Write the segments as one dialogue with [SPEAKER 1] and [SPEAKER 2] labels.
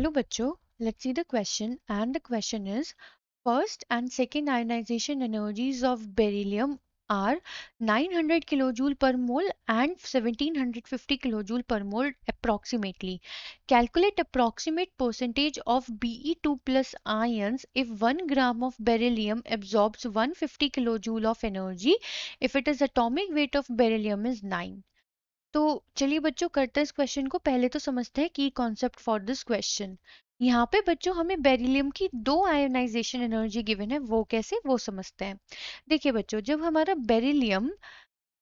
[SPEAKER 1] Hello bachcho, let's see the question, and the question is first and second ionization energies of beryllium are 900 kilojoule per mole and 1750 kilojoule per mole approximately. Calculate approximate percentage of Be2 plus ions if 1 gram of beryllium absorbs 150 kilojoule of energy if it is atomic weight of beryllium is 9. तो चलिए बच्चों करते हैं इस question को। पहले तो समझते हैं की कॉन्सेप्ट फॉर दिस क्वेश्चन। यहाँ पे बच्चों हमें बेरिलियम की दो आयोनाइजेशन एनर्जी गिवन है, वो कैसे वो समझते हैं। देखिए बच्चों, जब हमारा बेरिलियम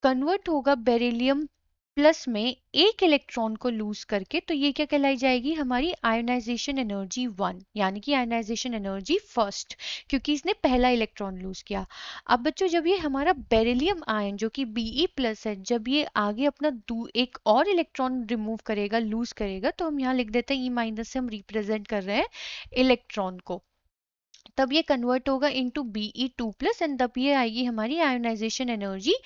[SPEAKER 1] कन्वर्ट होगा बेरिलियम प्लस में एक इलेक्ट्रॉन को लूज करके, तो ये क्या कहलाई जाएगी, हमारी आयोनाइजेशन एनर्जी 1, यानी कि आयोनाइजेशन एनर्जी फर्स्ट, क्योंकि इसने पहला इलेक्ट्रॉन लूज किया। अब बच्चों जब ये हमारा बेरिलियम आयन जो कि Be प्लस है, जब ये आगे अपना एक और इलेक्ट्रॉन रिमूव करेगा, लूज करेगा, तो हम यहाँ लिख देते हैं E माइनस से हम रिप्रेजेंट कर रहे हैं इलेक्ट्रॉन को। तब ये कन्वर्ट होगा इनटू Be2 प्लस एंड तब ये आएगी हमारी आयोनाइजेशन एनर्जी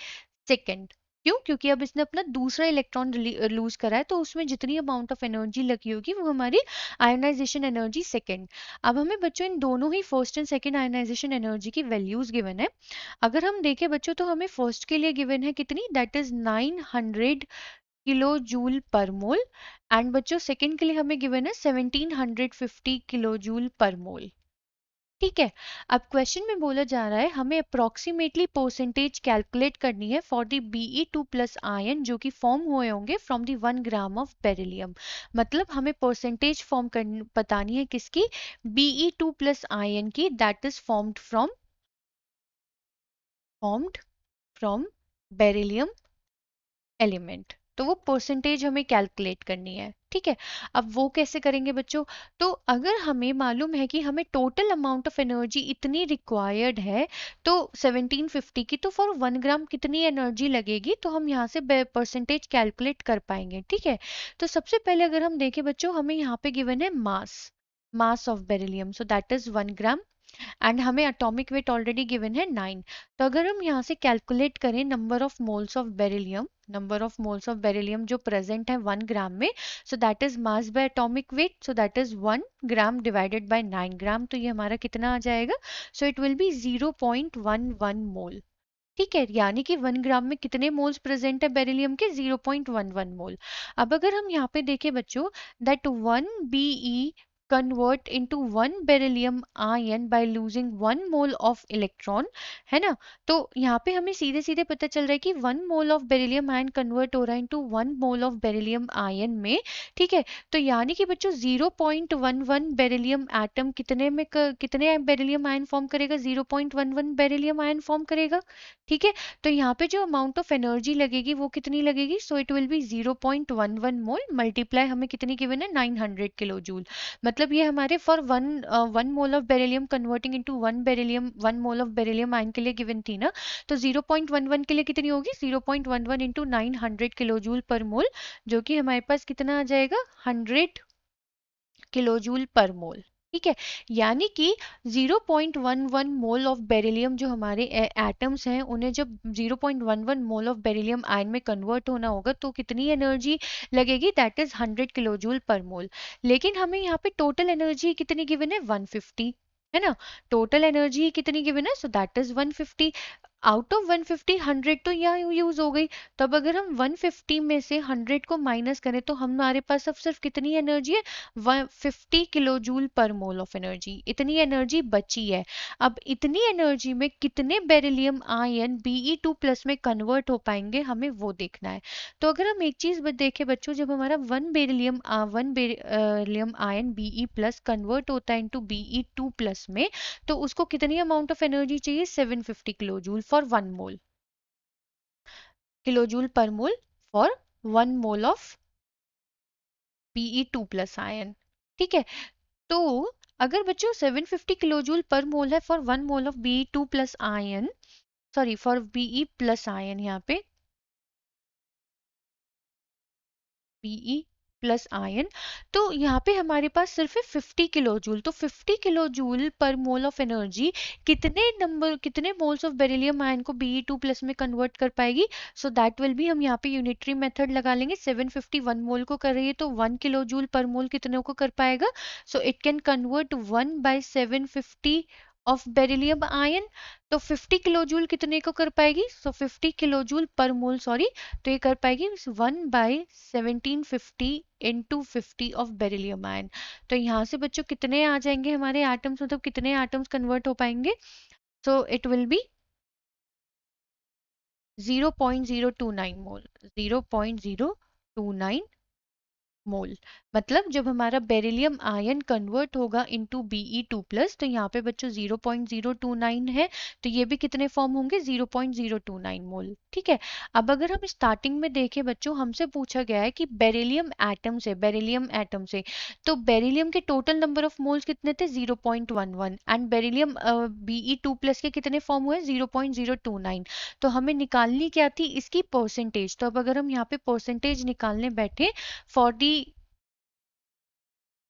[SPEAKER 1] सेकेंड। क्यों? क्योंकि अब इसने अपना दूसरा इलेक्ट्रॉन लूज करा है, तो उसमें जितनी अमाउंट ऑफ एनर्जी लगी होगी वो हमारी आयोनाइजेशन एनर्जी सेकेंड। अब हमें बच्चों इन दोनों ही first and second ionization energy की वैल्यूज गिवन है। अगर हम देखें बच्चों तो हमें फर्स्ट के लिए गिवन है कितनी, दैट इज 900 किलो जूल पर मोल, एंड बच्चों सेकेंड के लिए हमें गिवन है 1750 किलो जूल पर मोल। ठीक है। अब क्वेश्चन में बोला जा रहा है हमें अप्रोक्सीमेटली परसेंटेज कैलकुलेट करनी है for the Be2 plus ion जो कि फॉर्म हुए होंगे from the 1 gram of beryllium. मतलब हमें परसेंटेज फॉर्म करनी बतानी है किसकी, Be2 प्लस आयन की, that is formed from beryllium element. तो वो परसेंटेज हमें कैलकुलेट करनी है। ठीक है। अब वो कैसे करेंगे बच्चों, तो अगर हमें मालूम है कि हमें टोटल अमाउंट ऑफ एनर्जी इतनी रिक्वायर्ड है, तो 1750 की, तो फॉर 1 ग्राम कितनी एनर्जी लगेगी, तो हम यहाँ से परसेंटेज कैलकुलेट कर पाएंगे। ठीक है। तो सबसे पहले अगर हम देखें बच्चों, हमें यहाँ पे गिवन है mass of beryllium, so that is 1 gram, and हमें एटॉमिक वेट ऑलरेडी गिवन है 9। तो अगर हम यहाँ से कैलकुलेट करें number of moles of beryllium जो प्रेजेंट है 1 ग्राम में, so that is mass by atomic weight, so that is 1 gram divided by 9 ग्राम, तो ये हमारा कितना आ जाएगा, सो इट विल बी 0.11 मोल। ठीक है। यानी कि 1 ग्राम में कितने मोल्स प्रेजेंट है बेरिलियम के, 0.11 मोल। अब अगर हम यहाँ पे देखें बच्चों, that 1 Be convert into 1 beryllium ion by losing 1 mole of electron, है ना। तो यहाँ पे हमें सीधे सीधे पता चल रहा है कि 1 mole of beryllium ion convert हो रहा है into 1 mole of beryllium ion में। ठीक है। तो यानी कि बच्चों 0.11 बेरिलियम एटम कितने बेरिलियम आयन फॉर्म करेगा, 0.11 बेरिलियम आयन फॉर्म करेगा। ठीक है। तो यहाँ पे जो अमाउंट ऑफ एनर्जी लगेगी वो कितनी लगेगी, so it will be 0.11 mole multiply हमें कितनी गिवन है, 900 किलो जूल। मतलब ये हमारे for one mole of beryllium converting into 1 mole of beryllium ion के लिए गिवन थी ना। तो 0.11 के लिए कितनी होगी, 0.11 इंटू 900 किलो जूल पर मोल, जो कि हमारे पास कितना आ जाएगा, 100 किलो जूल पर मोल। ठीक है। यानी कि 0.11 मोल ऑफ बेरिलियम जो हमारे एटम्स हैं, उन्हें जब 0.11 मोल ऑफ बेरिलियम आयन में कन्वर्ट होना होगा तो कितनी एनर्जी लगेगी, दैट इज 100 किलो जूल पर मोल। लेकिन हमें यहाँ पे टोटल एनर्जी कितनी गिवन है, 150, है ना। टोटल एनर्जी कितनी गिवन है, so that is 150। Out of 150 100 तो यहाँ यूज हो गई। तब अगर हम 150 में से 100 को माइनस करें तो हमारे पास अब सिर्फ कितनी एनर्जी है, 150 किलो जूल पर मोल ऑफ एनर्जी, इतनी एनर्जी बची है। अब इतनी एनर्जी में कितने बेरिलियम आयन Be2 प्लस में कन्वर्ट हो पाएंगे, हमें वो देखना है। तो अगर हम एक चीज देखें बच्चों, जब हमारा 1 beryllium ion Be plus convert होता है इनटू Be2 प्लस में, तो उसको कितनी अमाउंट ऑफ एनर्जी चाहिए, 750 kilo joule for 1 mole, kilo joule पर मोल for 1 mole of Be2 plus ion. ठीक है। तो अगर बच्चों 750 किलो जूल पर मोल है for 1 mole of Be2 plus ion, sorry for Be plus ion, यहाँ पे Be प्लस आयन, तो यहाँ पे हमारे पास सिर्फ है 50 किलो जूल। तो 50 किलो जूल पर मोल ऑफ एनर्जी कितने मोल्स ऑफ बेरिलियम आयन को Be2 प्लस में कन्वर्ट कर पाएगी? सो दैट विल बी, हम यहाँ पे यूनिटरी मेथड लगा लेंगे। 751 मोल को कर रही है तो 1 किलो जूल पर मोल कितने को कर पाएगा? So it can convert 1/750 of beryllium ion. तो 50 किलो जूल कितने को कर पाएगी? सो 50 किलो जूल पर मोल, सॉरी, तो ये कर पाएगी 1/1750 इंटू 50 ऑफ बेरिलियम आयन। तो यहाँ से बच्चों कितने आ जाएंगे हमारे एटम्स, मतलब कितने एटम्स कन्वर्ट हो पाएंगे? सो इट विल बी 0.029 मोल, 0.029 मोल। मतलब जब हमारा बेरिलियम आयन कन्वर्ट होगा इनटू Be2 प्लस, तो यहाँ पे बच्चों 0.029 है, तो ये भी कितने फॉर्म होंगे? 0.029 मोल। ठीक है। अब अगर हम स्टार्टिंग में देखें बच्चों, हमसे पूछा गया है कि बेरिलियम एटम से, तो बेरिलियम के टोटल नंबर ऑफ मोल्स कितने थे? 0.11, एंड बेरिलियम Be2 प्लस के कितने फॉर्म हुए? 0.029। तो हमें निकालनी क्या थी? इसकी परसेंटेज। तो अब अगर हम यहाँ पे परसेंटेज निकालने बैठे, for the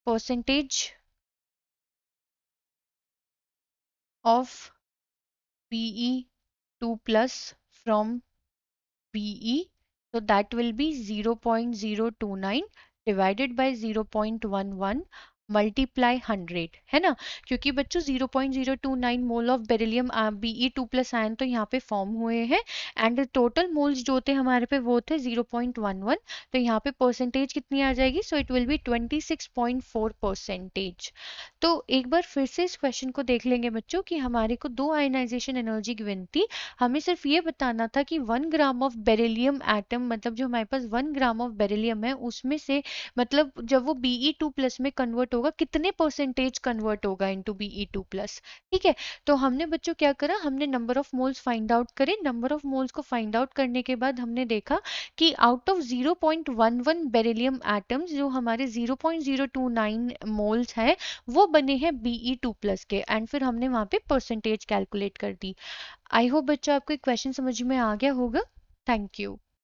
[SPEAKER 1] percentage of Be2 plus from Be, so that will be 0.029 divided by 0.11 multiply 100, है ना? क्योंकि बच्चों 0.029 mole of beryllium Be2 plus ion तो यहाँ पे फॉर्म हुए हैं, एंड टोटल मोल्स जो थे हमारे पे वो थे 0.11। तो यहाँ पे परसेंटेज कितनी आ जाएगी? So it will be 26.4%। तो एक बार फिर से इस क्वेश्चन को देख लेंगे बच्चों कि हमारे को दो आयनाइजेशन एनर्जी गिवन थी। हमें सिर्फ ये बताना था कि 1 ग्राम ऑफ बेरिलियम एटम, मतलब जो हमारे पास 1 ग्राम ऑफ बेरिलियम है उसमें से, मतलब जब वो Be2 प्लस में कन्वर्ट होगा कितने परसेंटेज कन्वर्ट होगा इनटू Be2 प्लस। ठीक है। तो हमने बच्चों क्या करा, हमने number of moles find out करे। नंबर ऑफ मोल्स को फाइंड आउट करने के बाद हमने देखा कि आउट ऑफ 0.11 बेरिलियम एटम्स, जो हमारे 0.029 मोल्स हैं, वो बने हैं Be2 प्लस के, एंड फिर हमने वहां पे परसेंटेज कैलकुलेट कर दी। आई होप बच्चों आपको क्वेश्चन समझ में आ गया होगा। Thank you.